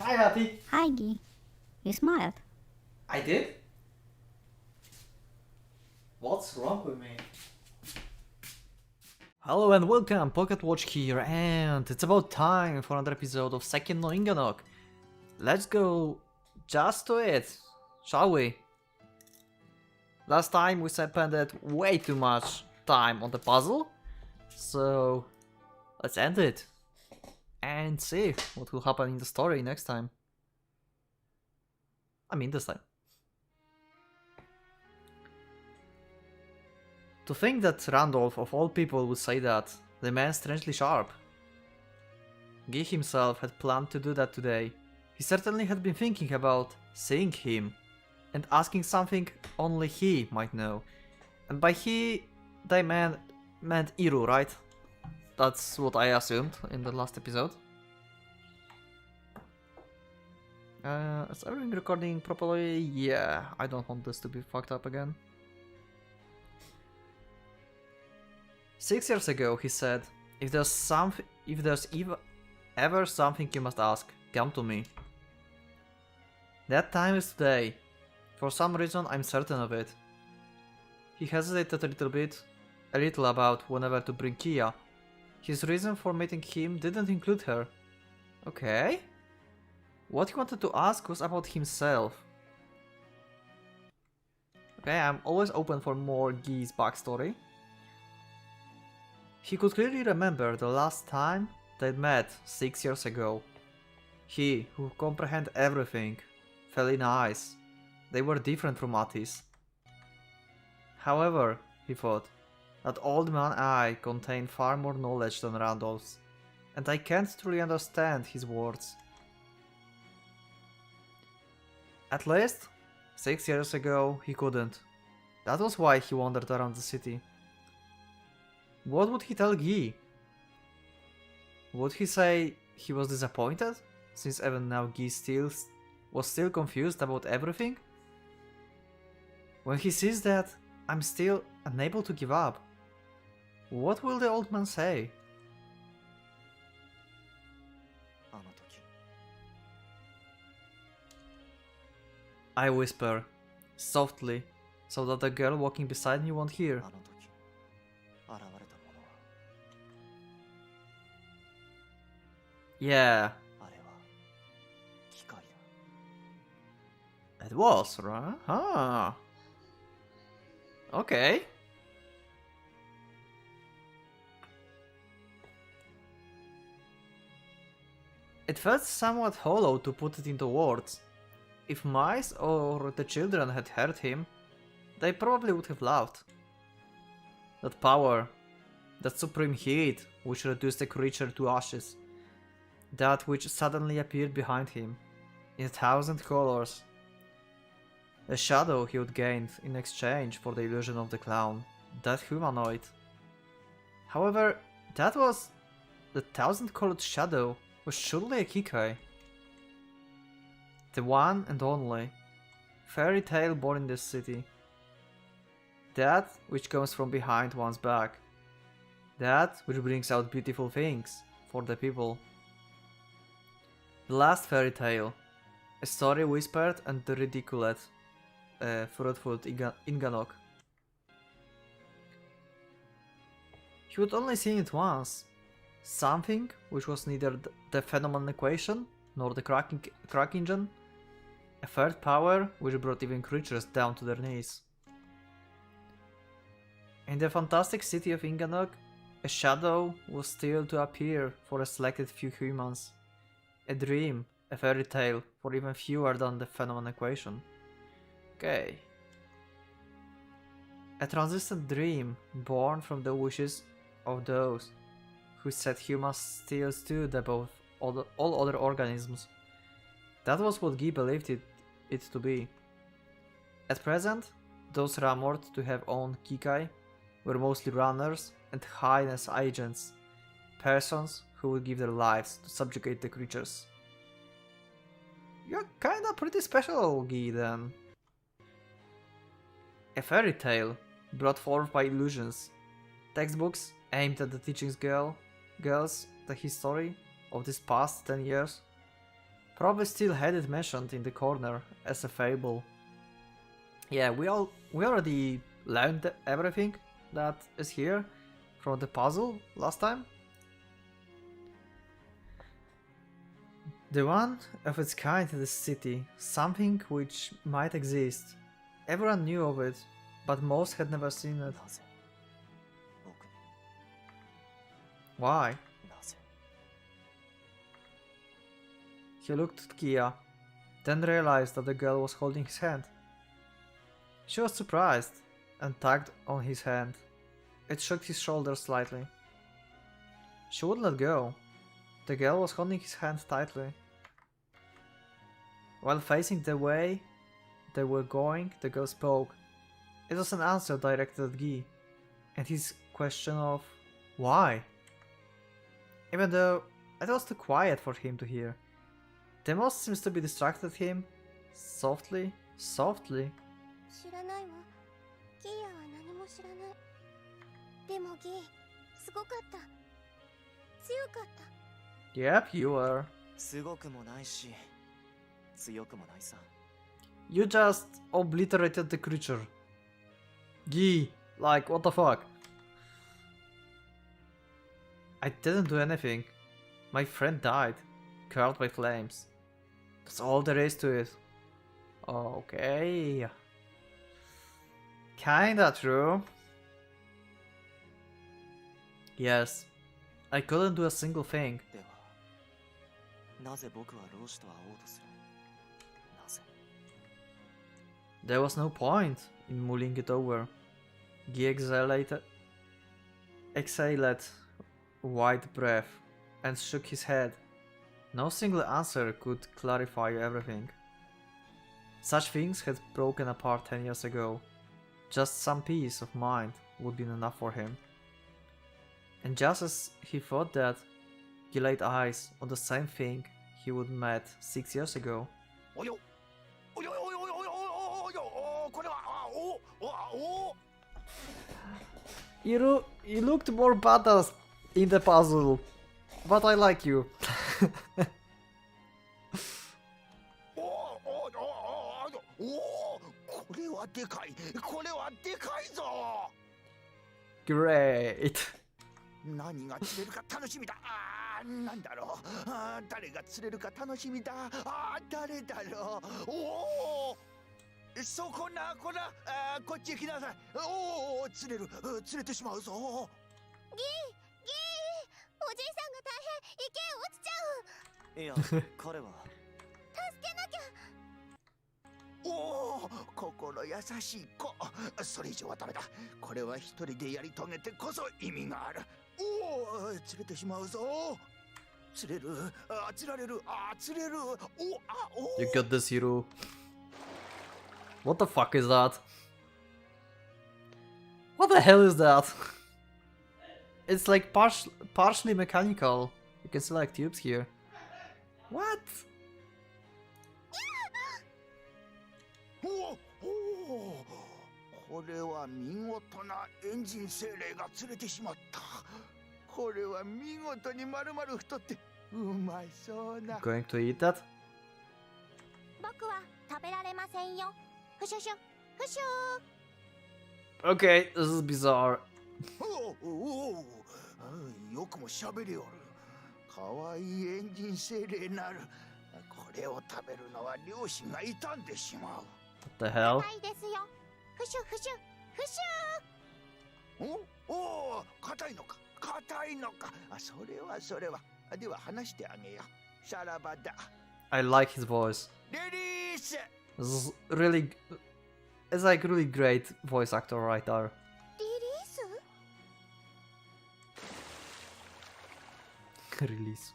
Hi, Hattie. Hi, Guy. You smiled. I did? What's wrong with me? Hello and welcome, PocketWatch here, and it's about time for another episode of Sekien no Inganock. Let's go just to it, shall we? Last time we spent way too much time on the puzzle, so let's end it and see what will happen in the story next time. I mean this time. To think that Randolph of all people would say that, the man strangely sharp. Guy himself had planned to do that today. He certainly had been thinking about seeing him and asking something only he might know. And by he, they meant Iru, right? That's what I assumed in the last episode. Is everything recording properly? Yeah, I don't want this to be fucked up again. 6 years ago, he said, if there's ever something you must ask, come to me. That time is today. For some reason, I'm certain of it. He hesitated a little about whenever to bring Kia. His reason for meeting him didn't include her. Okay. What he wanted to ask was about himself. Okay, I'm always open for more Guy's backstory. He could clearly remember the last time they'd met 6 years ago. He, who comprehended everything, fell in ice. They were different from Matisse. However, he thought, that old man eye contained far more knowledge than Randolph's, and I can't truly understand his words. At least, 6 years ago, he couldn't. That was why he wandered around the city. What would he tell Guy? Would he say he was disappointed, since even now Guy was still confused about everything? When he sees that I'm still unable to give up, what will the old man say? I whisper, softly, so that the girl walking beside me won't hear. Yeah. It was, right? Huh. Okay. It felt somewhat hollow to put it into words. If mice or the children had heard him, they probably would have laughed. That power, that supreme heat which reduced the creature to ashes, that which suddenly appeared behind him, in 1,000 colors. The shadow he would gained in exchange for the illusion of the clown, that humanoid. However, that was... the 1,000-colored shadow was surely a Kikai. The one and only fairy tale born in this city. That which comes from behind one's back. That which brings out beautiful things for the people. The last fairy tale, a story whispered and ridiculed, fruitful Inganock. He would only seen it once. Something which was neither the phenomenon equation nor the crack engine. A third power which brought even creatures down to their knees. In the fantastic city of Inganock, a shadow was still to appear for a selected few humans. A dream, a fairy tale for even fewer than the phenomenon equation. Okay. A transistent dream born from the wishes of those who said humans still stood above all other organisms. That was what Guy believed it to be. At present, those rumored to have owned Kikai were mostly runners and highness agents, persons who would give their lives to subjugate the creatures. You're kinda pretty special, Guy, then. A fairy tale brought forth by illusions. Textbooks aimed at the teaching girls the history of these past 10 years. Probably still had it mentioned in the corner as a fable. Yeah, we already learned everything that is here from the puzzle last time. The one of its kind in the city, something which might exist. Everyone knew of it, but most had never seen it. Why? He looked at Kia, then realized that the girl was holding his hand. She was surprised and tugged on his hand. It shook his shoulders slightly. She wouldn't let go. The girl was holding his hand tightly. While facing the way they were going, the girl spoke. It was an answer directed at Guy, and his question of why? Even though it was too quiet for him to hear. The most seems to be distracted him, softly. 知らないわ。ギーヤは何も知らない。でもギー、すごかった。強かった。Yep, you were. すごくもないし、強くもないさ。You just obliterated the creature. Guy, like, what the fuck? I didn't do anything. My friend died, curled by flames. That's all there is to it. Okay. Kinda true. Yes. I couldn't do a single thing. では、なぜ僕は老子と会おうとする？なぜ？ There was no point in mulling it over. Guy exhaled wide breath and shook his head. No single answer could clarify everything. Such things had broken apart 10 years ago. Just some peace of mind would be enough for him. And just as he thought that, he laid eyes on the same thing he would met 6 years ago. You looked more badass in the puzzle, but I like you. Great. 何が釣れるか楽しみだ。なんだろう。誰が釣れるか楽しみだ。誰だろう。そこな、こっちへ来なさい。釣れる。釣れてしまうぞ。ギー、おじいさんが大変、池へ落ちちゃう。いや、彼は。助けなきゃ。心優しい子。それ以上はダメだ。これは一人でやり遂げてこそ意味がある。釣れてしまうぞ。釣れる。釣られる。釣れる。You got this, Hiro. What the fuck is that? What the hell is that? It's like partially mechanical. You can see like tubes here. What? これは見事なエンジン精霊が釣れてしまった。これは見事に丸々太ってうまいそうな。Going to eat that? 僕は食べられませんよ。ふしゅしゅ、ふしゅ。Okay, this is bizarre. よくも喋りおる。かわいいエンジン精霊なる。これを食べるのは両親が傷んでしまう。What the hell? 硬いですよ。ふしゅふしゅ、ふしゅ。硬いのか。硬いのか。それは。では話してあげよう。さらばだ。I like his voice. レリース。 This is really, it's like really great voice actor right there. リリース？ Release.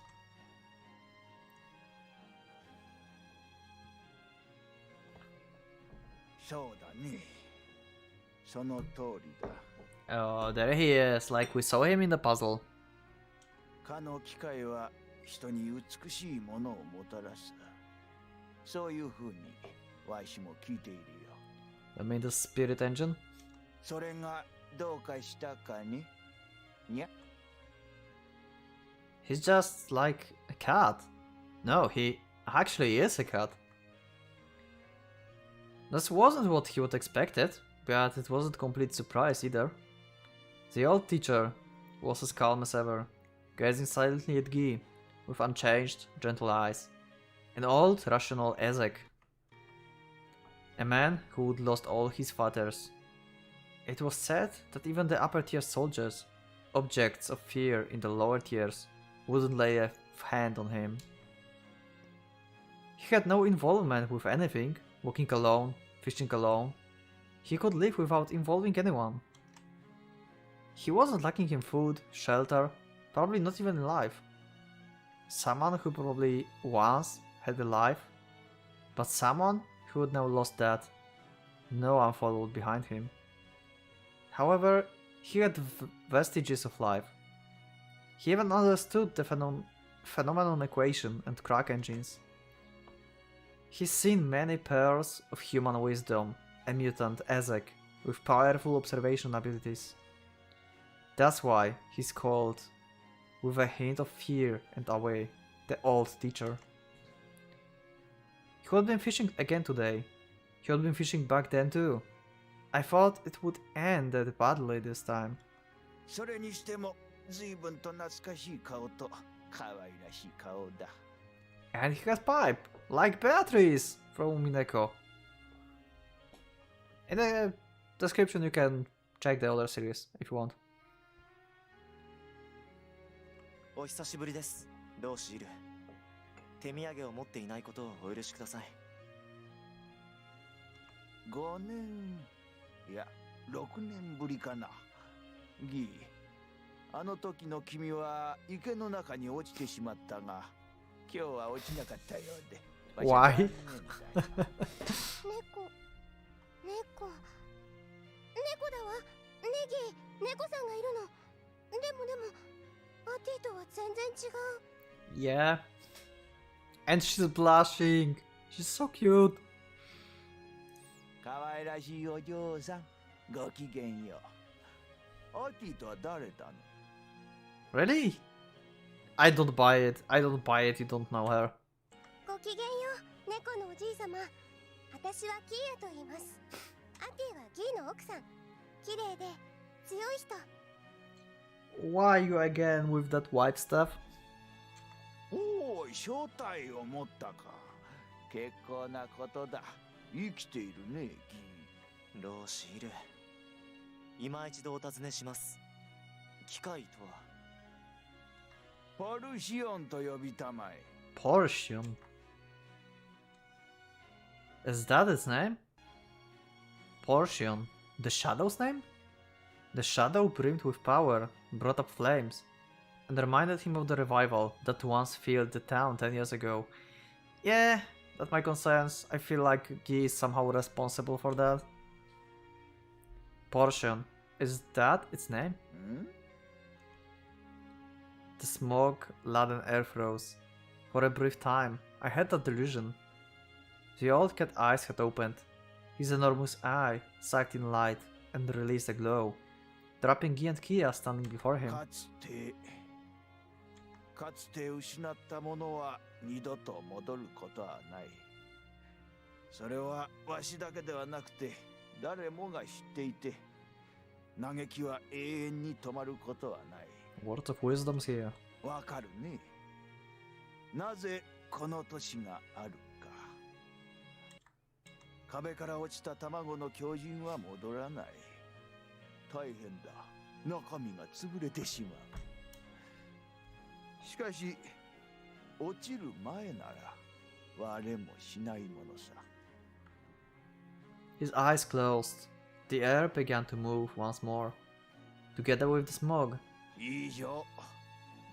そうだね。その通りだ。Oh, there he is, like we saw him in the puzzle. かの機械は人に美しいものをもたらす。そういう風にわしも聞いているよ。I mean the spirit engine? それがどうかしたかね？にゃ？ He's just like a cat. No, actually is a cat. This wasn't what he would expected, but it wasn't a complete surprise either. The old teacher was as calm as ever, gazing silently at Guy with unchanged, gentle eyes. An old, rational Ezek. A man who would lost all his fathers. It was said that even the upper tier soldiers, objects of fear in the lower tiers, wouldn't lay a hand on him. He had no involvement with anything, walking alone, fishing alone. He could live without involving anyone. He wasn't lacking in food, shelter, probably not even in life. Someone who probably once had a life, but someone who had now lost that. No one followed behind him. However, he had vestiges of life. He even understood the phenomenon equation and crack engines. He's seen many pairs of human wisdom, a mutant Ezek with powerful observation abilities. That's why he's called, with a hint of fear and awe, the old teacher. He had been fishing again today. He had been fishing back then too. I thought it would end badly this time. それにしても随分と懐かしい顔と可愛らしい顔だ。 And he has pipe, like Beatrice from Mineko. In the description you can check the other series if you want. お久しぶりです、老子いる。手土産を持っていないことをお許しください。5年いや6年ぶりかな。ギー、あの時の君は池の中に落ちてしまったが、今日は落ちなかったようで。Why? 猫だわ。ネギ、猫さんがいるの。でもパーティーとは全然違う。 Yeah. And she's blushing. She's so cute. 可愛らしいお嬢さん、ごきげんよう。アーティとは誰だの？ Really? I don't buy it. I don't buy it. You don't know her. ごきげんよう、猫のおじいさま。私はキーヤと言います。アーティはギーの奥さん。綺麗で強い人。 Why you again with that white stuff? おお、正体を持ったか。結構なことだ。生きているね、ギー。老子いる。今一度お尋ねします。機械とは？パルシオンと呼びたまえ。 Portion. Is that its name? Portion. The Shadow's name? The Shadow brimmed with power, brought up flames, and reminded him of the revival that once filled the town 10 years ago. Yeah, that's my concerns. I feel like Guy is somehow responsible for that. Portion. Is that its name? The smoke-laden earth rose. For a brief time, I had that delusion. The old cat eyes had opened. His enormous eye sucked in light and released a glow, trapping Guy and Kia standing before him. かつて失ったものは二度と戻ることはない。それはわしだけではなくて誰もが知っていて、嘆きは永遠に止まることはない。Words of wisdoms here. わかるね。なぜこの年があるか。壁から落ちた卵の狂人は戻らない。大変だ。中身が潰れてしまう。しかし、落ちる前なら割れもしないものさ。His eyes closed. The air began to move once more, together with the smog. 以上、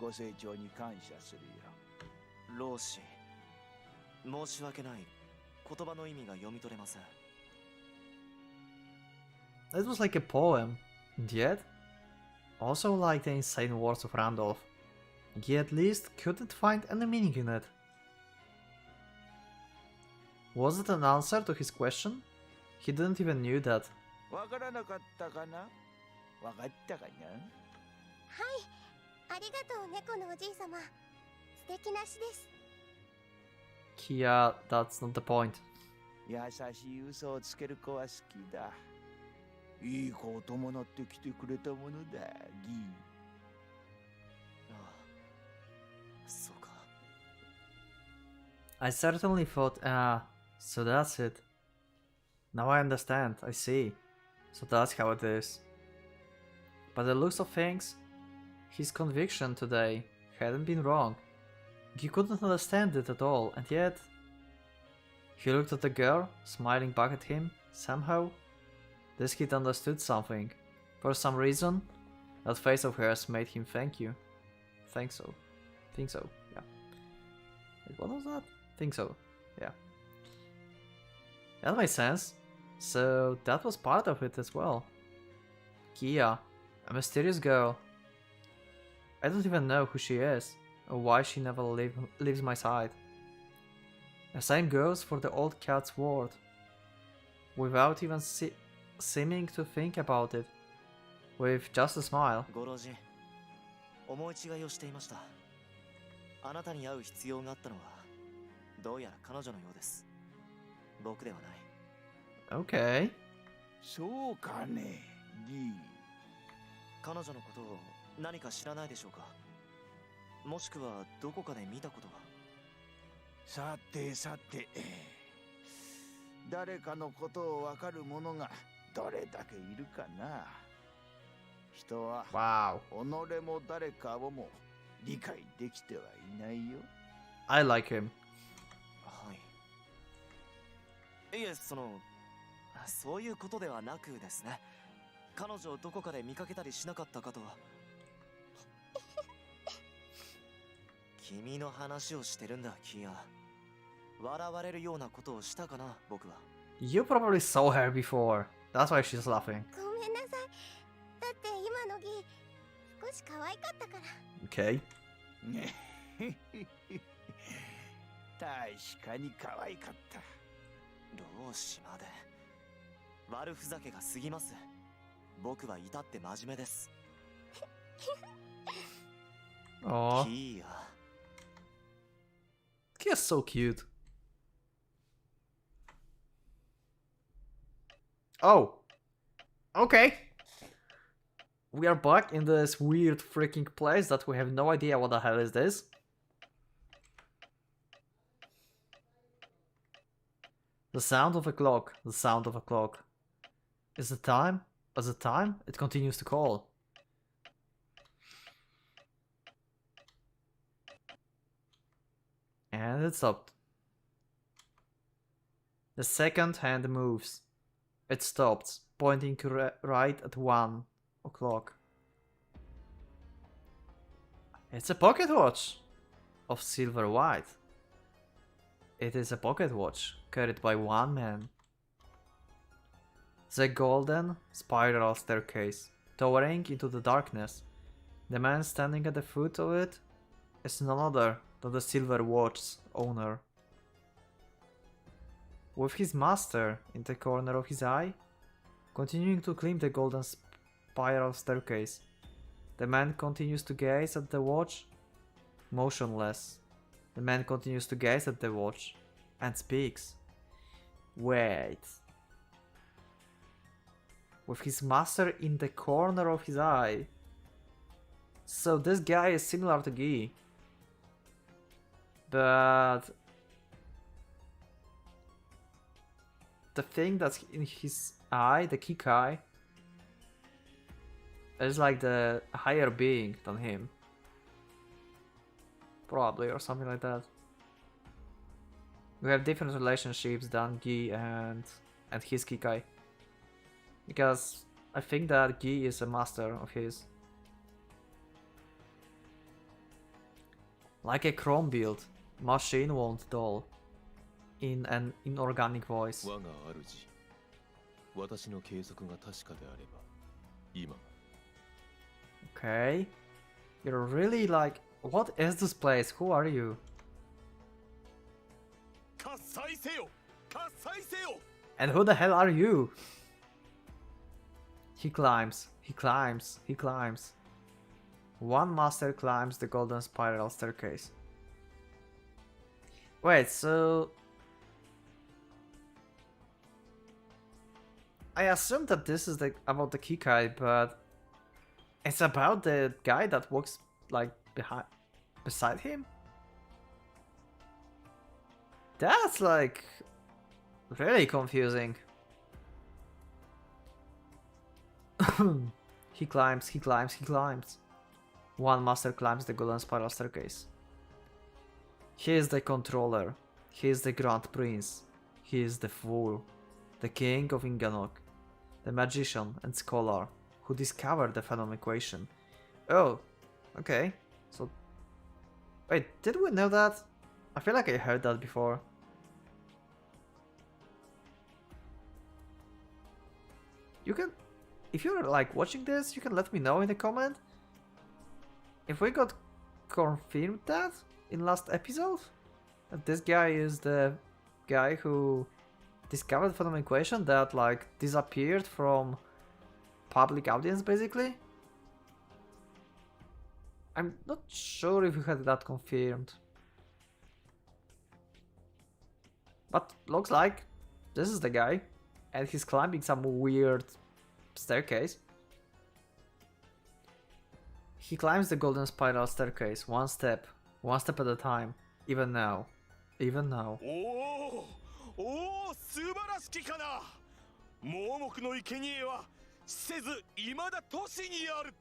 ご清聴に感謝するよ。老子、申し訳ない。言葉の意味が読み取れません。It was like a poem, and yet, also like the insane words of Randolph. He at least couldn't find any meaning in it. Was it an answer to his question? He didn't even knew that. わからなかったかな？わかったかな？はい、ありがとう猫のおじいさま。素敵な詩です。Kia, that's not the point. 優しい嘘をつける子は好きだ。いい子を伴ってきてくれたものだ、ギー。ああ、そうか。 I certainly thought, so that's it. Now I understand, I see. So that's how it is. By the looks of things, his conviction today hadn't been wrong. He couldn't understand it at all, and yet... He looked at the girl, smiling back at him, somehow. This kid understood something. For some reason, that face of hers made him thank you. Think so, yeah. Wait, what was that? Think so, yeah. That makes sense. So that was part of it as well. Kia, a mysterious girl. I don't even know who she is, or why she never leaves my side. The same goes for the old cat's word. Without even seeming to think about it, with just a smile. ご老人、思い違いをしていました。あなたに会う必要があったのは、どうやら彼女のようです。僕ではない。Okay. そうかね、ギー。彼女のことを何か知らないでしょうか。もしくはどこかで見たことが。さてさて、誰かのことを分かる者がどれだけいるかな。人は Wow. 己も誰かをも理解できてはいないよ。I like him. はい。いえ、そういうことではなくですね。彼女をどこかで見かけたりしなかったかとは。君の話をしてるんだ、キア。笑われるようなことをしたかな、僕は。You probably saw her before. That's why she's laughing. ごめんなさい。だって今のギ少し可愛かったから。Okay. 確かに可愛かった。老子まで。悪ふざけが過ぎます。僕は至って真面目です。Aww. キア。Kia's so cute. Oh. Okay. We are back in this weird freaking place that we have no idea what the hell is this. The sound of a clock. The sound of a clock. Is it time? Is it time? It continues to call. And it stopped. The second hand moves. It stopped, pointing right at 1 o'clock. It's a pocket watch of silver white. It is a pocket watch carried by one man. The golden spiral staircase, towering into the darkness. The man standing at the foot of it is none other than the silver watch's owner. With his master in the corner of his eye, continuing to climb the golden spiral staircase, the man continues to gaze at the watch, motionless. The man continues to gaze at the watch and speaks. Wait. With his master in the corner of his eye. So this guy is similar to Guy. But the thing that's in his eye, the Kikai, is like the higher being than him. Probably, or something like that. We have different relationships than Guy and his Kikai. Because I think that Guy is a master of his. Like a chrome build, machine-wound doll. In an inorganic voice. 我が主、私の計測が確かであれば、今。 Okay. You're really like, what is this place? Who are you? 喝采せよ、喝采せよ。 And who the hell are you? He climbs, he climbs, he climbs. One master climbs the golden spiral staircase. Wait, so... I assume that this is about the Kikai, but... It's about the guy that walks, like, beside him? That's, like... really confusing. He climbs, he climbs, he climbs. One master climbs the golden spiral staircase. He is the controller. He is the grand prince. He is the fool. The king of Inganock. The magician and scholar who discovered the Phenom equation. Oh, okay. So, wait, did we know that? I feel like I heard that before. You can, if you're like watching this, you can let me know in the comment if we got confirmed that in last episode, that this guy is the guy who discovered the Phenom equation that like disappeared from public audience basically. I'm not sure if we had that confirmed, but looks like this is the guy, and he's climbing some weird staircase. He climbs the golden spiral staircase one step at a time, even now. おお、素晴らしきかな。盲目の生贄はせず未だ都市にある。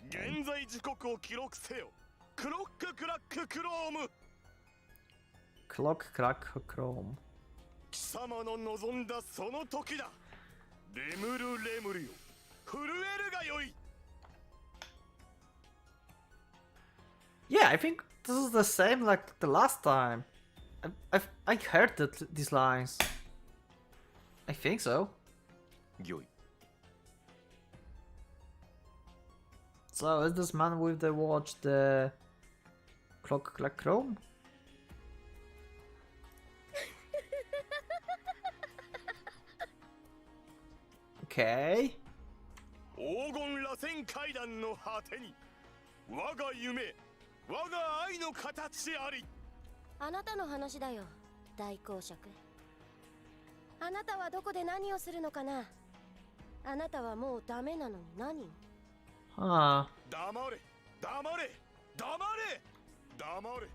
現在時刻を記録せよ。クロッククラッククローム。Clock crack chrome. 貴様の望んだその時だ。レムルレムルよ。震えるがよい。 Yeah, I think this is the same like the last time. I heard these lines. I think so. 御意。 So is this man with the watch the clock crack chrome? Okay. 黄金螺旋階段の果てに我が夢我が愛の形あり。あなたの話だよ、大公爵。あなたはどこで何をするのかな。あなたはもうダメなのに何。 Huh. 黙れ黙れ黙れ黙れ。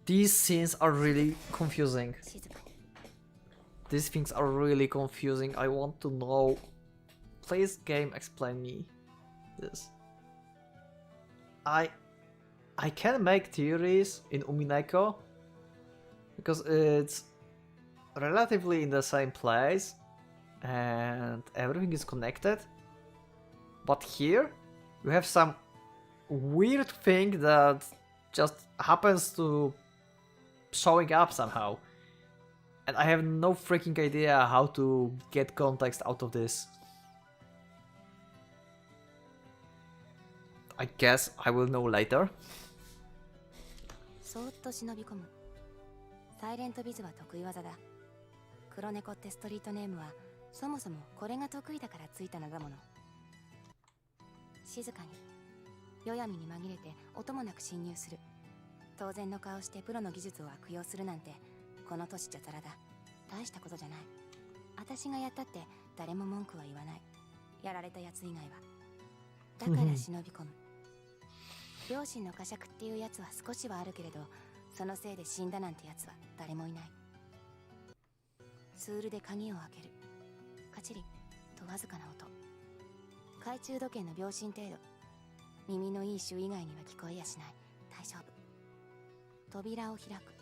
These scenes are really confusing. 静かに。 These things are really confusing. I want to know. Please, game, explain me this. I can make theories in Umineko because it's relatively in the same place and everything is connected. But here you have some weird thing that just happens to showing up somehow. And I have no freaking idea how to get context out of this. I guess I will know later. そーっと忍び込む。サイレントビズは得意技だ。黒猫ってストリートネームはそもそもこれが得意だからついた名だもの。静かに、夜闇に紛れて音もなく侵入する。当然の顔してプロの技術を悪用するなんてこの年じゃザラだ。大したことじゃない。私がやったって誰も文句は言わない。やられたやつ以外は。だから忍び込む。両親の呵責っていうやつは少しはあるけれど、そのせいで死んだなんてやつは誰もいない。ツールで鍵を開ける。カチリとわずかな音。懐中時計の秒針程度。耳のいい種以外には聞こえやしない。大丈夫。扉を開く。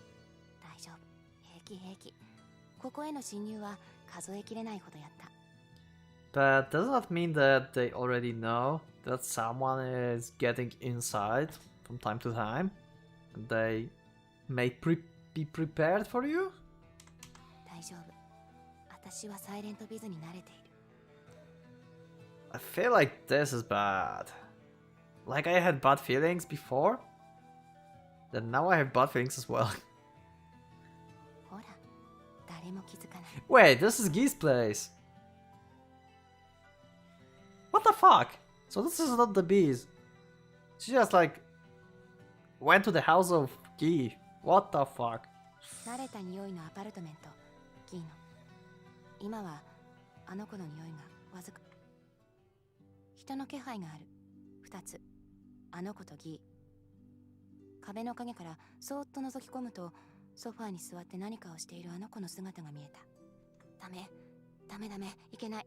大丈夫。平気平気。ここへの侵入は数えきれないほどやった。But does that mean that they already know that someone is getting inside from time to time? And they may be prepared for you? 大丈夫。私はサイレントビズに慣れている。I feel like this is bad. Like I had bad feelings before, then now I have bad feelings as well. ほら、誰も気づかない。Wait, this is Gee's place. What the fuck? So this is not the bees. She just like went to the house of Gi. What the fuck? 慣れた匂いのアパルトメント、ギーの。今はあの子の匂いがわずか。人の気配がある。2つ。あの子とギー。壁の影からそーっと覗き込むと、ソファーに座って何かをしているあの子の姿が見えた。ダメ、ダメダメ、いけない。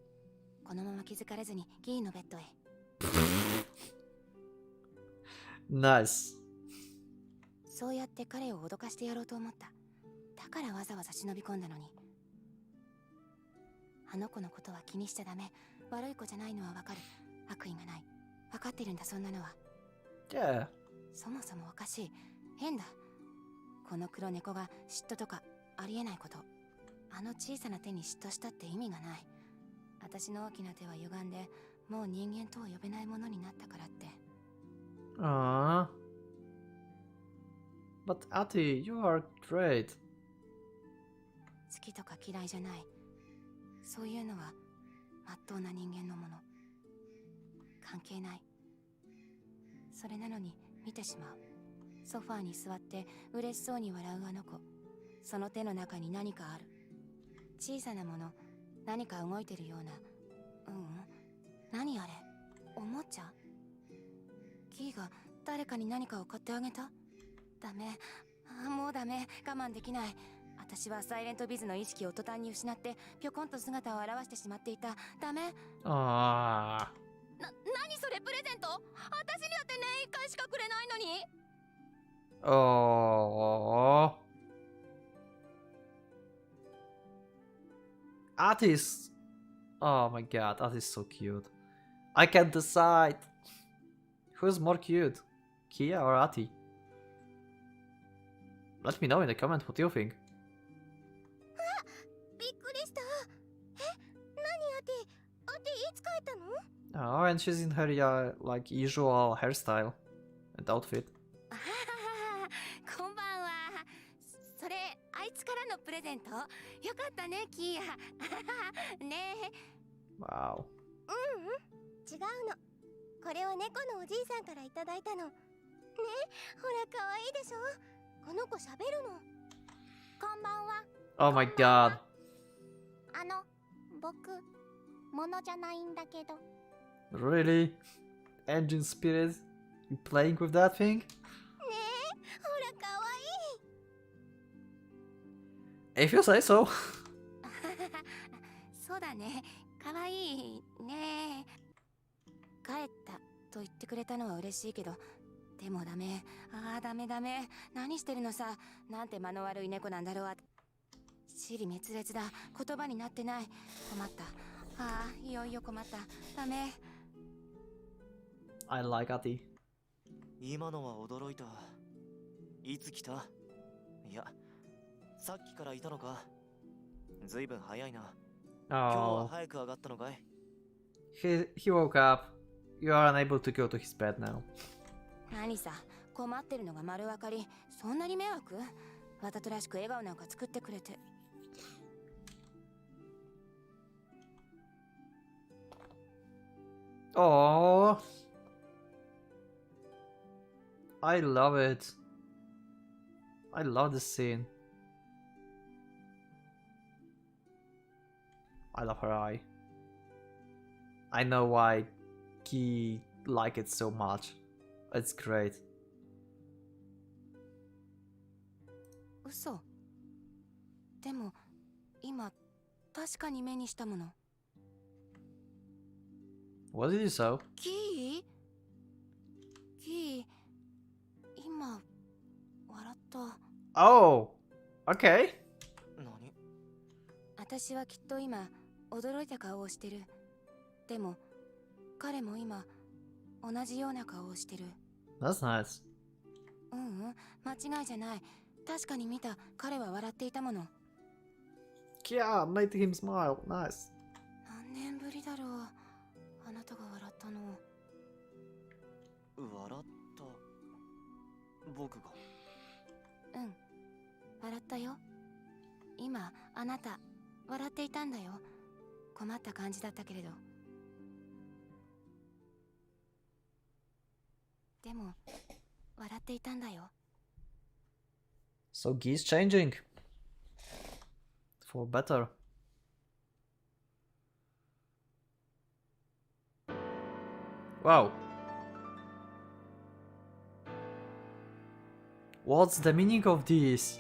このまま気づかれずにギーのベッドへ。Nice. そうやって彼を脅かしてやろうと思った。だからわざわざ忍び込んだのに。あの子のことは気にしちゃダメ。悪い子じゃないのはわかる。悪意がない。わかってるんだ、そんなのは。Yeah. そもそもおかしい。変だ。この黒猫が嫉妬とかありえないこと。あの小さな手に嫉妬したって意味がない。私の大きな手は歪んで、もう人間とは呼べないものになったからって。But Ati, you are great. 好きとか嫌いじゃない。そういうのはまっとうな人間のもの。関係ない。それなのに見てしまう。ソファーに座って嬉しそうに笑うあの子。その手の中に何かある。小さなもの、何か動いてるような。何あれ、おもちゃ？キーが誰かに何かを買ってあげた？ダメ。もうダメ。我慢できない。私はサイレントビズの意識を途端に失ってぴょこんと姿を現してしまっていた。ダメ。Ah. 何それ、プレゼント？私にだって年1回しかくれないのに。 Oh. Ati's. Oh my god, Ati's so cute. I can't decide. Who's more cute? Kia or Ati? Let me know in the comment what you think. びっくりした。何アテいつ帰ったの？ Oh, and she's in her like usual hairstyle and outfit. こんばんは。それあいつからのプレゼント？よかったね、キーヤ。ねえ。 Wow. 違うの。これは猫のおじいさんからいただいたの。ねえ、ほら可愛いでしょ。この子喋るの。こんばんは。 Oh my god. 僕、ものじゃないんだけど。 Really? Engine Spirit? You playing with that thing? ねえ、ほら可愛い。 If you say so. そうだね、かわいいね。帰ったと言ってくれたのは嬉しいけど、でもダメ。ダメ。何してるのさ。なんて間の悪い猫なんだろう。支離滅裂だ。言葉になってない。困った。いよいよ困った。ダメ。 I like Ati. 今のは驚いた。いつ来た？いや、さっきからいたのか。ずいぶん早いな。今日は Oh. 早く上がったのかい？ He woke up. You are unable to go to his bed now. 何さ、困ってるのが丸分かり。そんなに迷惑？わざとらしく笑顔なんか作ってくれて。Oh. I love it. I love this scene. I love her eye. I know why Ki like it so much. It's great. 嘘。でも今確かに目にしたもの。 What did you say? キー今笑った。 Oh, okay. 何？私はきっと今驚いた顔をしてる。でも彼も今同じような顔をしてる。 That's nice. 間違いじゃない。確かに見た。彼は笑っていたもの。 Yeah, made him smile. Nice. 何年ぶりだろう、あなたが笑ったの。笑った？僕が？笑ったよ。今あなた笑っていたんだよ。困った感じだったけれど。でも笑っていたんだよ。 So Guy's changing. For better. Wow. What's the meaning of this?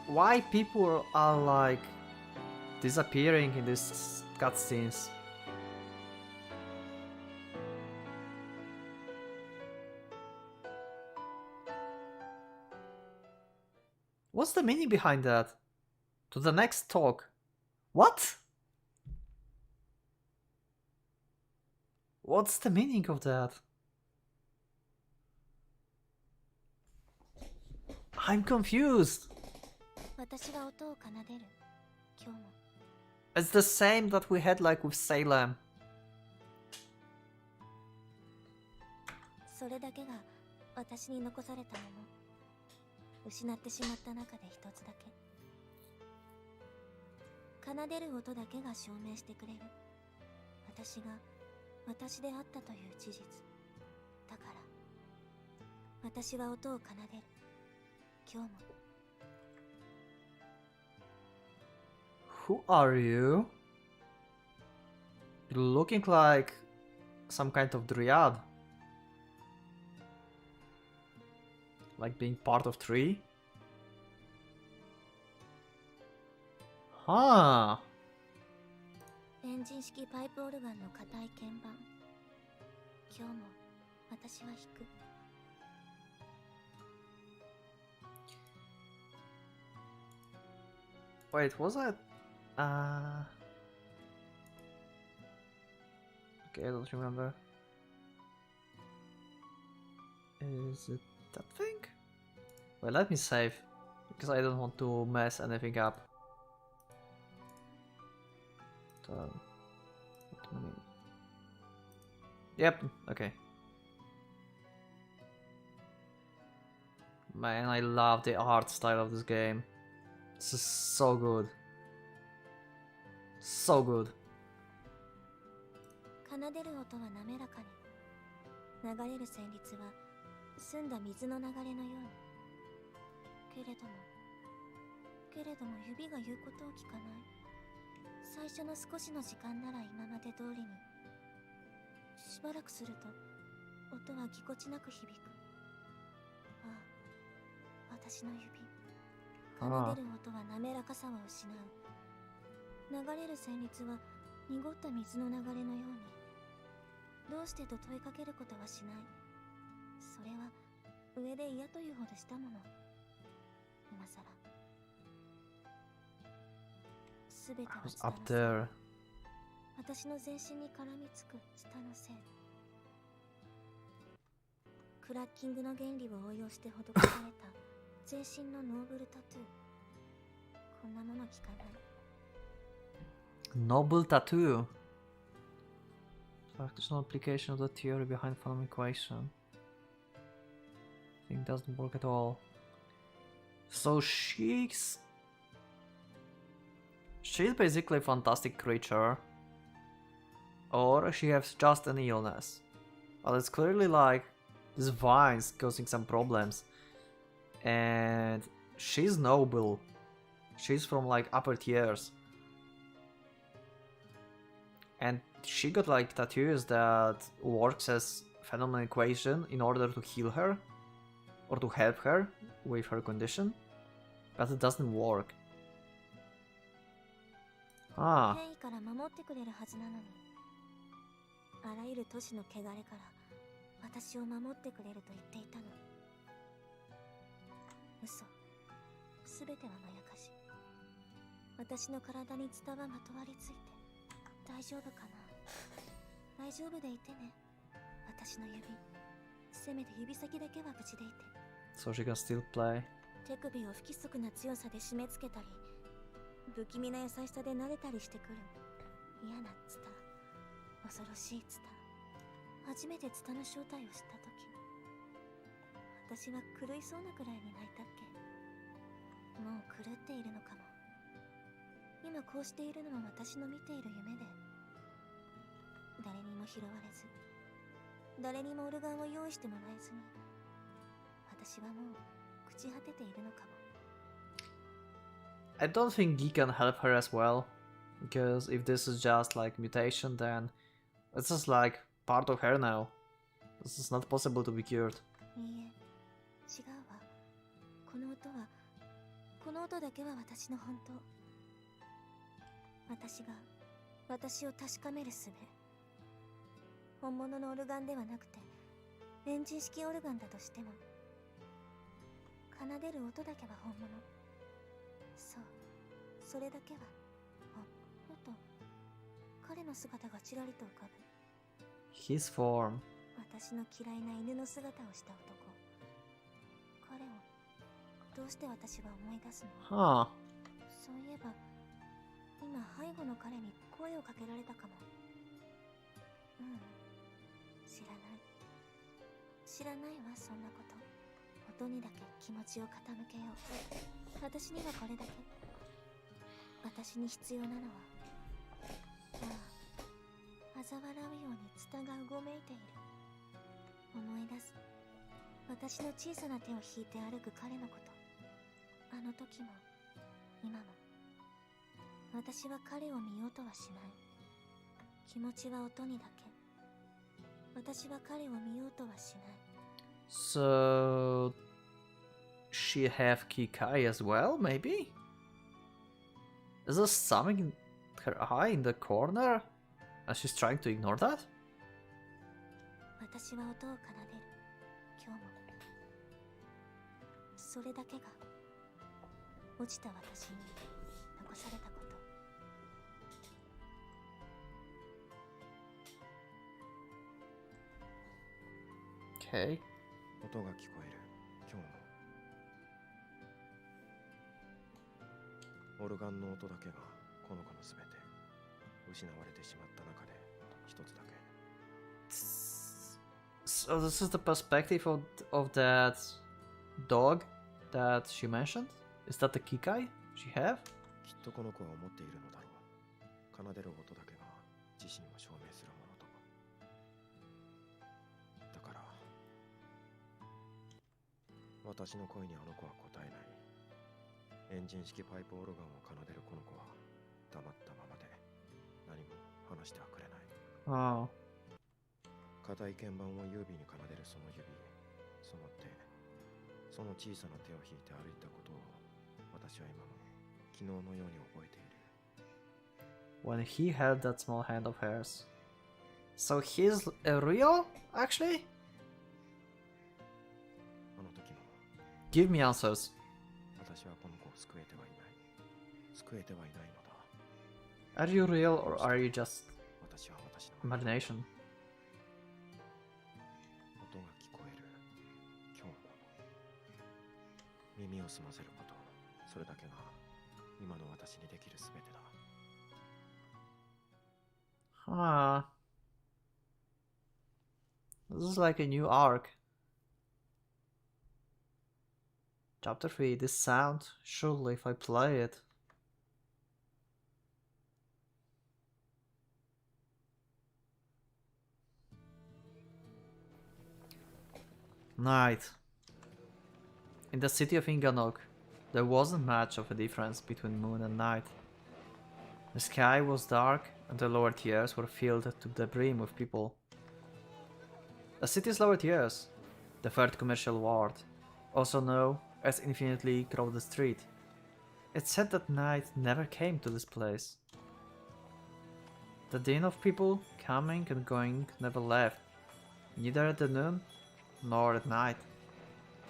Why people are like disappearing in these cutscenes? What's the meaning behind that? To the next talk. What? What's the meaning of that? I'm confused. 私が音を奏でる。今日も。 It's the same that we had like with Salem. それだけが私に残されたもの。失ってしまった中で一つだけ。奏でる音だけが証明してくれる。私が私であったという事実。だから私は音を奏でる。今日も。 Who are you? You're looking like some kind of dryad. Like being part of tree? Huh. エンジン式パイプオルガンの硬い鍵盤。今日も私は弾く。 Wait, was that? Okay, I don't remember. Is it that thing? Well, let me save, because I don't want to mess anything up. Yep, okay. Man, I love the art style of this game. This is so good. So good. 奏でる音は滑らかに。流れる旋律は澄んだ水の流れのように。けれども指が言うことを聞かない。最初の少しの時間なら今まで通りに。しばらくすると音はぎこちなく響く。ああ、私の指。奏でる音は滑らかさを失う。流れる旋律は濁った水の流れのように。どうしてと問いかけることはしない。それは上で嫌というほどしたもの。今さら。すべてはツタのせい。私の全身に絡みつくツタのせい。クラッキングの原理を応用して施された全身のノーブルタトゥー。こんなもの聞かない。 Noble tattoo. Practical application of the theory behind following equation. I think doesn't work at all. So she's basically a fantastic creature, or she has just an illness. But it's clearly like this vine's causing some problems, and she's noble. She's from like upper tiers. And she got like tattoos that works as phenomenon equation in order to heal her or to help her with her condition, but it doesn't work. Ah. 変異から守ってくれるはずなのに。あらゆる都市の汚れから私を守ってくれると言っていたの。嘘。すべてはまやかし。私の体にツタはまとわりついて。 大丈夫かな。大丈夫でいてね。私の指。せめて指先だけは無事でいて。So she can still play. 手首を不規則な強さで締め付けたり、不気味な優しさで撫でたりしてくる。嫌なツタ。恐ろしいツタ。初めてツタの正体を知ったとき、私は狂いそうなくらいに泣いたっけ。もう狂っているのかも。今こうしているのは私の見ている夢で、誰にも拾われず、誰にもオルガンを用意してもらえずに、私はもう朽ち果てているのかも。 I don't think he can help her as well, because if this is just like mutation, then it's just like part of her now. This is not possible to be cured. いいえ、違うわ。この音は、この音だけは私の本当。私が私を確かめる術。本物のオルガンではなくてエンジン式オルガンだとしても、奏でる音だけは本物。そう、それだけは。と彼の姿がちらりと浮かぶ。 His form. 私の嫌いな犬の姿をした男。彼をどうして私は思い出すの？ Huh. そういえば今背後の彼に声をかけられたかも。うん、知らない。知らないわ、そんなこと。音にだけ気持ちを傾けよう。私にはこれだけ。私に必要なのは、ああ、嘲笑うようにツタがうごめいている。思い出す。私の小さな手を引いて歩く彼のこと。あの時も今も。私は彼を見ようとはしない。気持ちは音にだけ。私は彼を見ようとはしない。 So she have Kikai as well, maybe? Is there something in her eye in the corner? And she's trying to ignore that? 私は音を奏でる。今日も。それだけが落ちた私に残されたこと。 Okay. 音が聞こえる。今日も。オルガンの音だけがこの子のすべて。失われてしまった中で一つだけ。 So this is the perspective of that dog that she mentioned? Is that the Kikai she have? きっとこの子は思っているのだろう。奏でる音だけが自身を証明するものと。だから私の声にあの子は答えない。エンジン式パイプオルガンを奏でるこの子は黙ったままで何も話してはくれない。 Oh. 硬い鍵盤を優美に奏でるその指、その手、その小さな手を引いて歩いたことを私は今も昨日のように覚えている。 When he held that small hand of hers. So he's real, actually? あの時も Give me answers. 私はこの子を救えてはいない。救えてはいないのだ。 Are you real or are you just 私は私の imagination? 音が聞こえる。今日も耳を澄ませること、それだけが今の私にできるすべてだ。 Huh. This is like a new arc. Chapter 3. This sound, surely if I play it. Night. In the city of Inganock, there wasn't much of a difference between moon and night. The sky was dark and the lower tiers were filled to the brim with people. The city's lower tiers, the third commercial ward, also known as Infinitely Crowded Street. It's said that night never came to this place. The din of people coming and going never left, neither at the noon nor at night.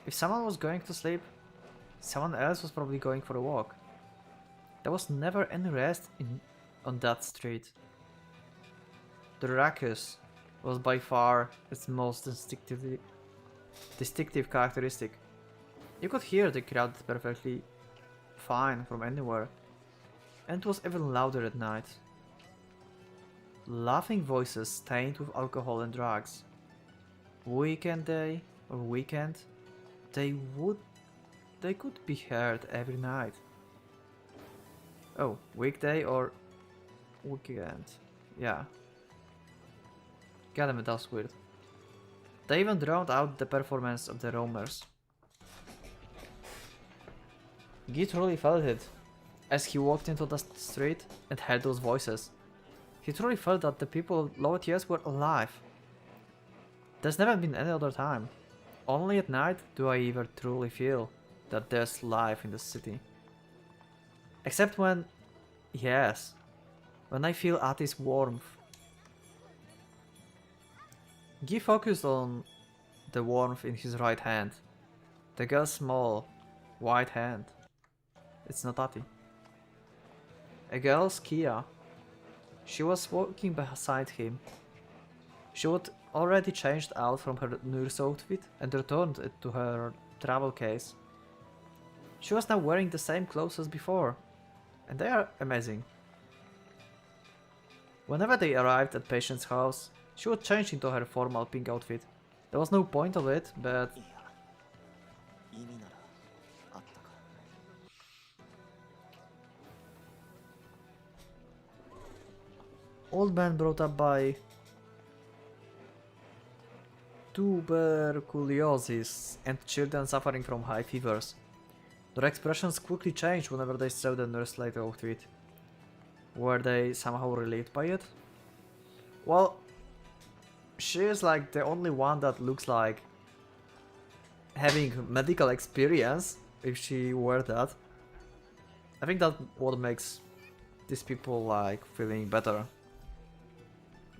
If someone was going to sleep, someone else was probably going for a walk. There was never any rest on that street. The ruckus was by far its most distinctive characteristic. You could hear the crowd perfectly fine from anywhere, and it was even louder at night. Laughing voices stained with alcohol and drugs. Weekend day or weekend, they could be heard every night. Oh, weekday or weekend? Yeah. God damn it, that's weird. They even drowned out the performance of the roamers. Guy truly felt it as he walked into the street and heard those voices. He truly felt that the people low tiers were alive. There's never been any other time. Only at night do I ever truly feel that there's life in the city. Except when, yes, when I feel Ati's warmth. Guy focused on the warmth in his right hand. The girl's small, white hand. It's not Ati. A girl's Kia. She was walking beside him. She had already changed out from her nurse outfit and returned it to her travel case. She was now wearing the same clothes as before, and they are amazing. Whenever they arrived at patient's house, she would change into her formal pink outfit. There was no point of it, but いや意味ならあったか。 old man brought up by tuberculosis and children suffering from high fevers. Their expressions quickly changed whenever they saw the nurse-like outfit. Were they somehow relieved by it? Well, she is like the only one that looks like having medical experience if she were that. I think that's what makes these people like feeling better.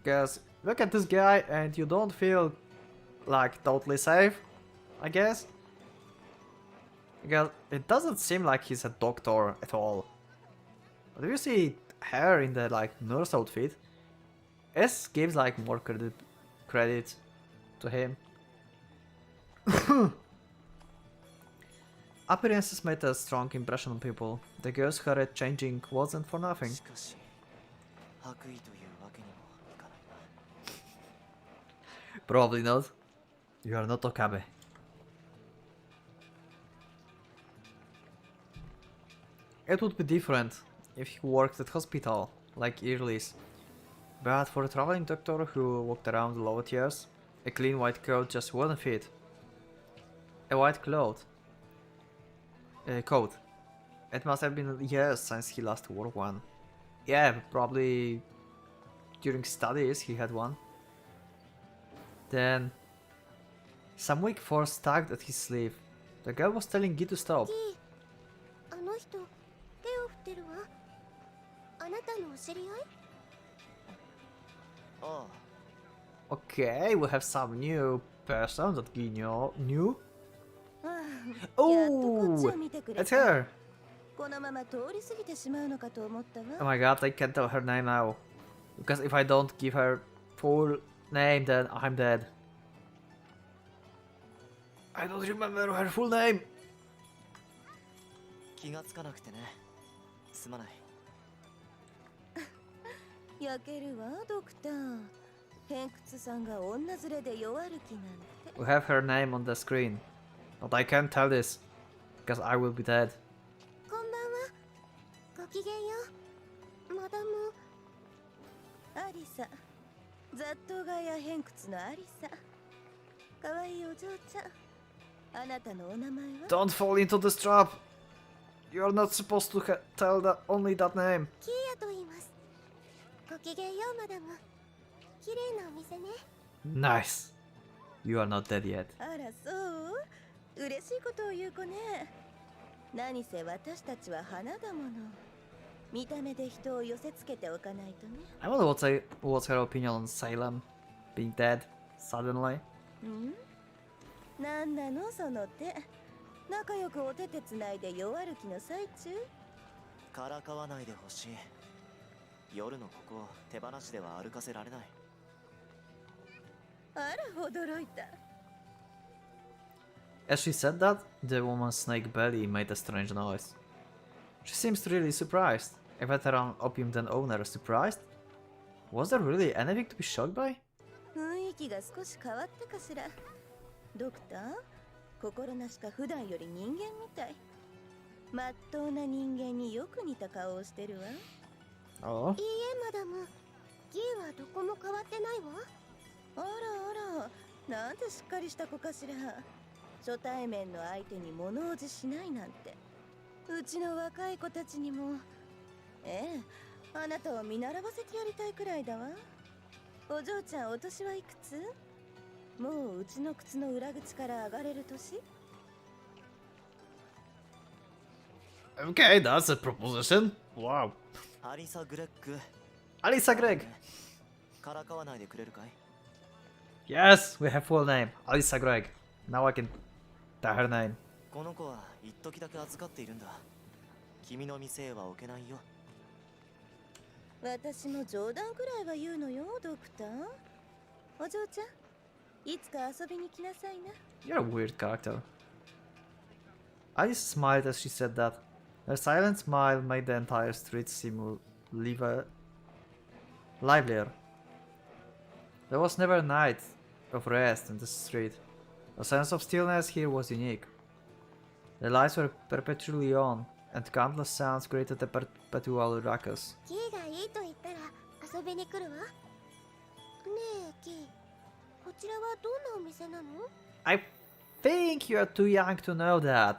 Because look at this guy and you don't feel like totally safe, I guess. Because it doesn't seem like he's a doctor at all. But if you see her in the like nurse outfit, it gives like more credit to him. Appearances made a strong impression on people. The girl's hair changing wasn't for nothing. しかし白衣というわけにもいかないな。 Probably not. You are not Okabe. It would be different if he worked at hospital, like Early's. But for a traveling doctor who walked around the lower tiers, a clean white coat just wouldn't fit. A white coat. It must have been years since he last wore one. Yeah, probably during studies he had one. Then, some weak force tugged at his sleeve. The girl was telling Guy to stop. あの人手を振ってるわ。あなたのお知り合い？ああ、 Okay, we have some new person that Guy knew. ああ、やっとこっ Oh, ちを見てくれ it's た。 her. このまま通り過ぎてしまうのかと思ったわ。 Oh my god, I can't tell her name now. Because if I don't give her full name, then I'm dead. I don't remember her full name. 気がつかなくてね。すまない。焼けるわ、ドクター。偏屈さんが女連れで弱る気なんて。 We have her name on the screen. But I can't tell this. Because I will be dead. こんばんは。ごきげんよう。マダム。アリサ。雑踏がや偏屈のアリサ。かわいいお嬢ちゃん。あなたのお名前は？ Don't fall into this trap. You're not supposed to tell only that name. キーヤと言います。ごきげんよう、マダム。綺麗なお店ね。 Nice. You are not dead yet. あらそう？嬉しいことを言う子ね。何せ私たちは花だもの。見た目で人を寄せつけておかないとね。I wonder what's her opinion on Salem being dead suddenly. ん？なんなのその手。仲良くお手手つないで弱る気の最中？からかわないでほしい。夜のここを手放しでは歩かせられない。あら驚いた。As she said that, the woman's snake belly made a strange noise. She seems really surprised. A veteran opium den owner surprised? Was there really anything to be shocked by? 雰囲気が少し変わったかしら。ドクター、心なしか普段より人間みたい。まっとうな人間によく似た顔をしてるわ。 Oh. いいえマダム、ギーはどこも変わってないわ。あらあら、なんてしっかりした子かしら。初対面の相手に物おじしないなんて。うちの若い子たちにも。ええ、あなたを見習わせてやりたいくらいだわ。お嬢ちゃん、お年はいくつ？もううちの靴の裏口から上がれる年？ Okay, that's a proposition. Wow. アリサ・グレッグ Alisa Greg. からかわないでくれるかい？ Yes, we have full name. Alisa Greg. Now I can tell her name. この子は一時だけ預かっているんだ。君の店へは置けないよ。私も冗談くらいは言うのよ、ドクター。お嬢ちゃん、いつか遊びに来なさいな。 You're a weird character. Alisa smiled as she said that. Her silent smile made the entire street seem livelier. There was never a night of rest in the street. The sense of stillness here was unique. The lights were perpetually on, and countless sounds created a perpetual ruckus. キーがいいと言ったら遊びに来るわ。ねえキー、こちらはどんなお店なの？ I think you are too young to know that,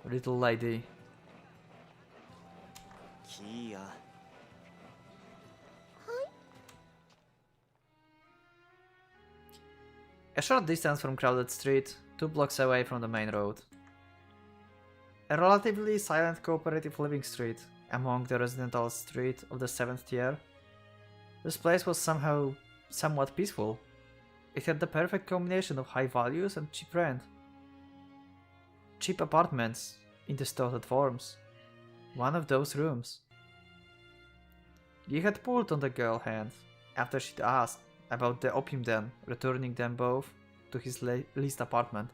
little lady. キーヤ、 A short distance from crowded street, 2 blocks away from the main road. A relatively silent cooperative living street among the residential street of the 7th tier. This place was somewhat peaceful. It had the perfect combination of high values and cheap rent. Cheap apartments in distorted forms. One of those rooms. He had pulled on the girl's hand after she'd asked about the opium den, returning them both to his leased apartment.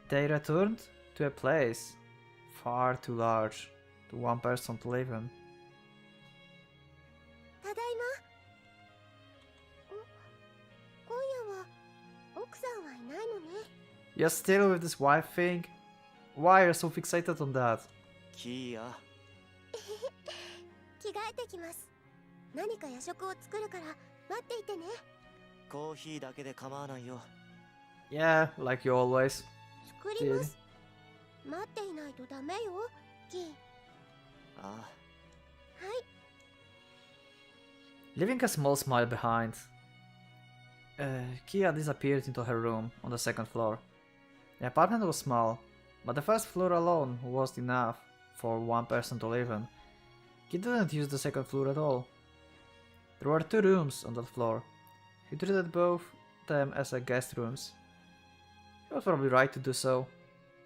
They returned to a place far too large to one person to live in. ただいま。今夜は奥さんはいないのね。 You're still with this wife thing? Why are you so fixated on that? キーヤ、着替えてきます。何か夜食を作るから待っていてね。コーヒーだけで構わないよ。 Yeah, like you always. 作ります。待っていないとダメよ、キー。ああ、はい。 Leaving a small smile behind, Kia disappeared into her room on the 2nd floor. The apartment was small, but the 1st floor alone was enough for one person to live in. He didn't use the 2nd floor at all. There were 2 rooms on that floor. He treated both them as guest rooms. He was probably right to do so.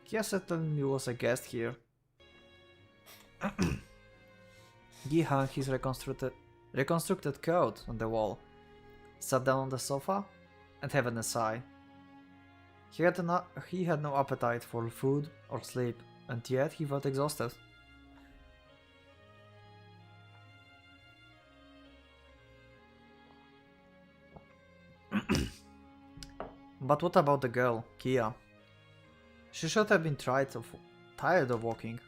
Kia certainly was a guest here. He hung his reconstructed coat on the wall, sat down on the sofa, and heaved a sigh. He had no appetite for food or sleep, and yet he felt exhausted. But what about the girl, Kia? She should have been tired of walking.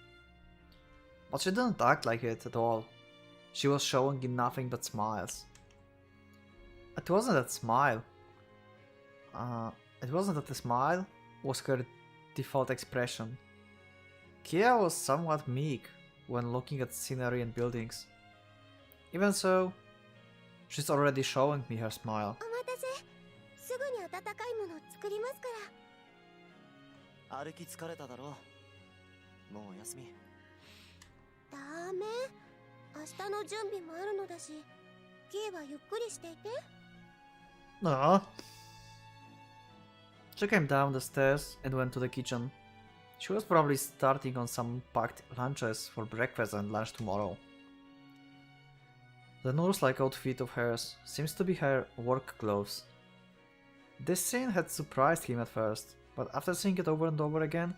But she didn't act like it at all. She was showing him nothing but smiles. It wasn't that smile. It wasn't that the smile was her default expression. Kia was somewhat meek when looking at scenery and buildings. Even so, she's already showing me her smile. お待たせ。すぐに温かいもの作りますから。歩き疲れただろう。もうお休み。ダメ。明日の準備もあるのだし、キーはゆっくりしていて。Aww. She came down the stairs and went to the kitchen. She was probably starting on some packed lunches for breakfast and lunch tomorrow. The nurse-like outfit of hers seems to be her work clothes. This scene had surprised him at first, but after seeing it over and over again,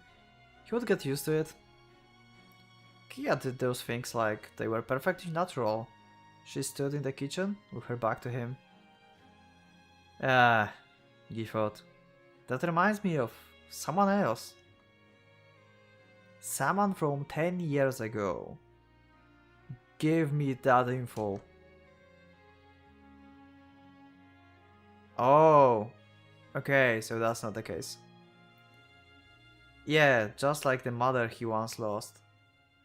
he would get used to it. Kia did those things like they were perfectly natural. She stood in the kitchen with her back to him. Ah, he thought. That reminds me of someone else. Someone from 10 years ago. Give me that info. Oh, okay, so that's not the case. Yeah, just like the mother he once lost.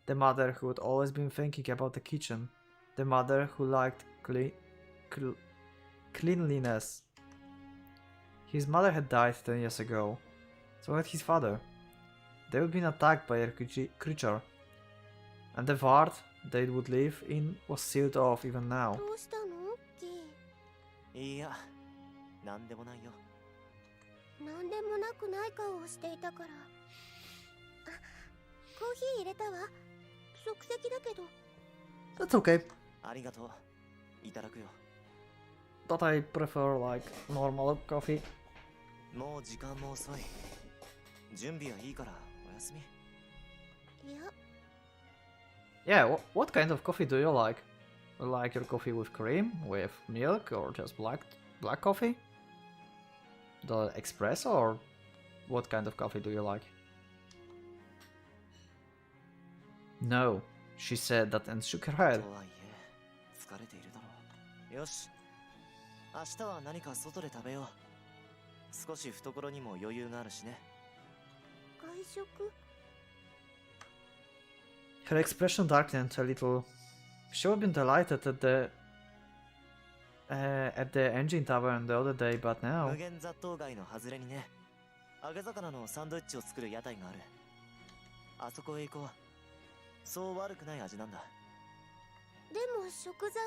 The mother who had always been thinking about the kitchen. The mother who liked cleanliness. His mother had died 10 years ago. So had his father. They had been attacked by a creature. And the ward they would live in was sealed off even now. どうしたのキー？いや、なんでもないよ。なんでもなくない顔をしていたから。あ、コーヒー入れたわ。即席だけど。 That's okay. ありがとう。いただくよ。 But I prefer like normal coffee. もう時間も遅い。準備はいいからおやすみ。いや、 Yeah, what kind of coffee do you like? Like your coffee with cream, with milk, or just black coffee? The espresso, or what kind of coffee do you like? No, she said that and shook her head. とはいえ、疲れているだろう。よし。明日は何か外で食べよう。少し懐にも余裕があるしね。外食？ Her expression darkened a little. She would have been delighted at the engine tavern the other day, but now... 無限雑踏街の外れにね、揚げ魚のサンドイッチを作る屋台がある。あそこへ行こう。そう悪くない味なんだ。でも食材、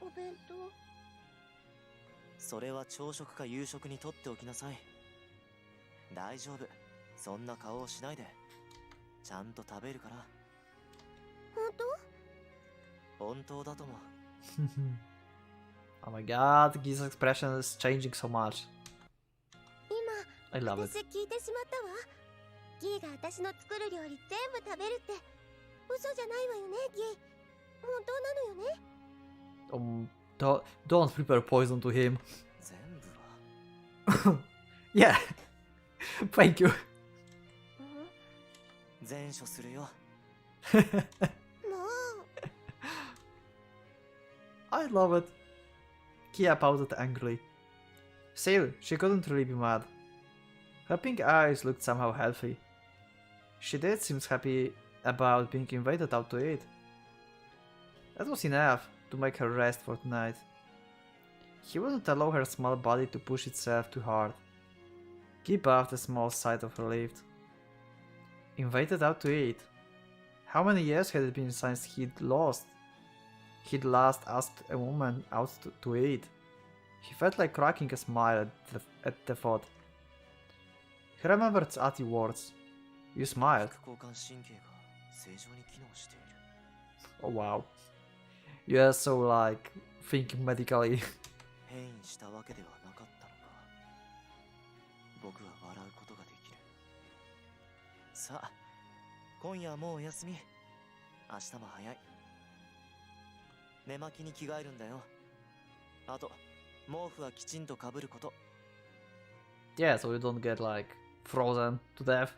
お弁当。それは朝食か夕食にとっておきなさい。大丈夫。そんな顔をしないで。ちゃんと食べるから。本当？本当だと思う。Oh my god, Gi's expression is changing so much. 今、 I love it. 私聞いてしまったわ。ギーが私の作る料理全部食べるって。嘘じゃないわよね、ギー。本当なのよね。Don't prepare poison to him. 全部は Yeah. Thank you. 全処するよ。もう。 I love it. Kia pouted angrily. Still, she couldn't really be mad. Her pink eyes looked somehow healthy. She did seem happy about being invited out to eat. That was enough to make her rest for tonight. He wouldn't allow her small body to push itself too hard. He puffed a small sigh of relief. Invited out to eat. How many years had it been since he'd last asked a woman out to eat? He felt like cracking a smile at the thought. He remembered Ati's words. You smiled. 副交感神経が正常に機能している。 Oh wow. You are so like thinking medically. 変異したわけではなかったのか。僕は笑うことができる。さあ、今夜はもうお休み。明日も早い。寝巻きに着替えるんだよ。あと、毛布はきちんとかぶること。Yeah, so you don't get like frozen to death.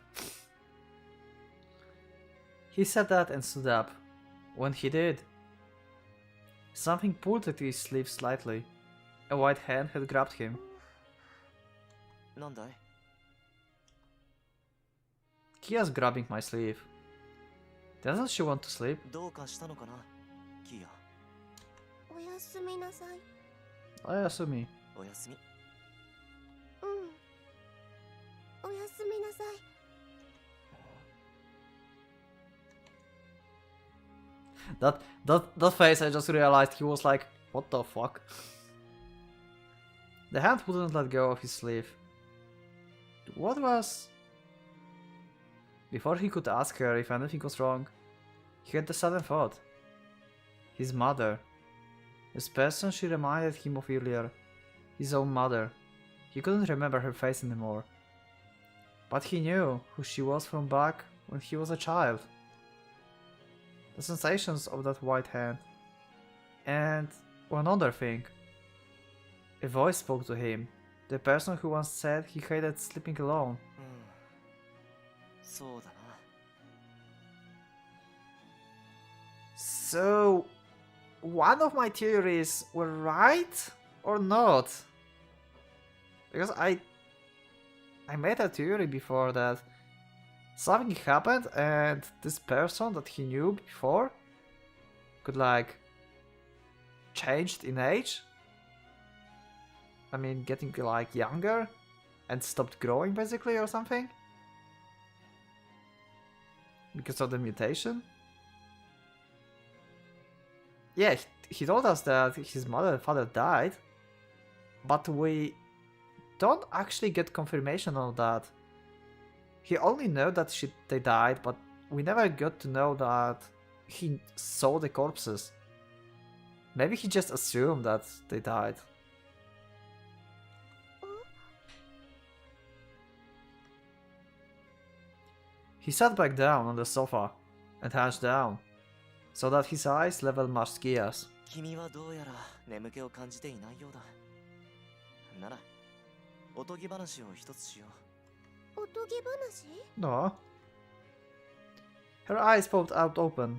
He said that and stood up. When he did, something pulled at his sleeve slightly. A white hand had grabbed him. なんだい？ Kia's grabbing my sleeve. Doesn't she want to sleep? どうかしたのかな、キア。おやすみなさい。 I assume. おやすみ。うん。おやすみなさい。 That face, I just realized he was like, what the fuck? The hand wouldn't let go of his sleeve. What was... Before he could ask her if anything was wrong, he had a sudden thought. His mother. This person she reminded him of earlier. His own mother. He couldn't remember her face anymore. But he knew who she was from back when he was a child. The sensations of that white hand. And one other thing. A voice spoke to him. The person who once said he hated sleeping alone. そうだな。So, one of my theories were right or not? Because I made a theory before that something happened and this person that he knew before could like changed in age. I mean, getting like younger and stopped growing basically or something. Because of the mutation. Yeah, he told us that his mother and father died, but we don't actually get confirmation of that. He only knew that they died, but we never got to know that he saw the corpses. Maybe he just assumed that they died. He sat back down on the sofa and hunched down, so that his eyes leveled Marskia's. 君はどうやら眠気を感じていないようだ。なら、おとぎ話を一つしよう。おとぎ話？ No. Her eyes popped out open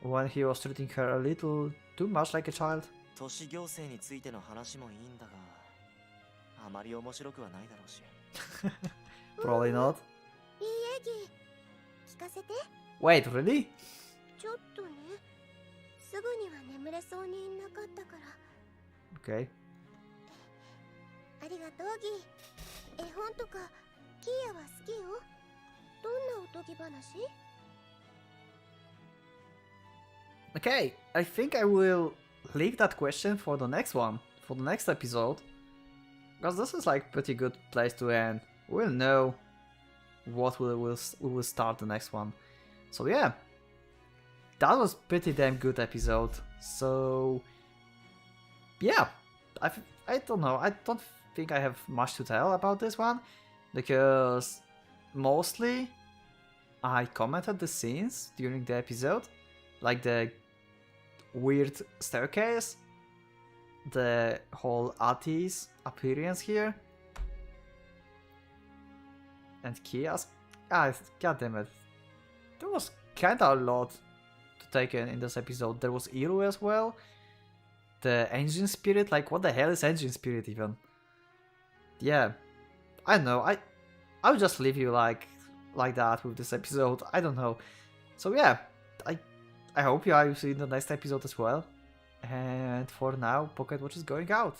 when he was treating her a little too much like a child. 都市行政についての話もいいんだが、あまり面白くはないだろうし。Probably not. いいえぎ。聞かせて。Wait, really? ちょっとね。すぐには眠れそうになかったから。Okay. ありがとうギ。絵本とかキーヤは好きよ。どんなおとぎ話？ Okay, I think I will leave that question for the next one, for the next episode. Because this is like pretty good place to end. We'll know what we will start the next one. So yeah, that was pretty damn good episode. So yeah, I don't know. I don't think I have much to tell about this one because mostly I commented the scenes during the episode, like the weird staircase, the whole Ati's appearance here, and Kia's. God damn it. There was kinda a lot to take in this episode. There was Iru as well. The engine spirit, like what the hell is engine spirit even? Yeah, I don't know. I'll just leave you like that with this episode. I don't know. So yeah, I hope you will see in the next episode as well. And for now, Pocket Watch is going out.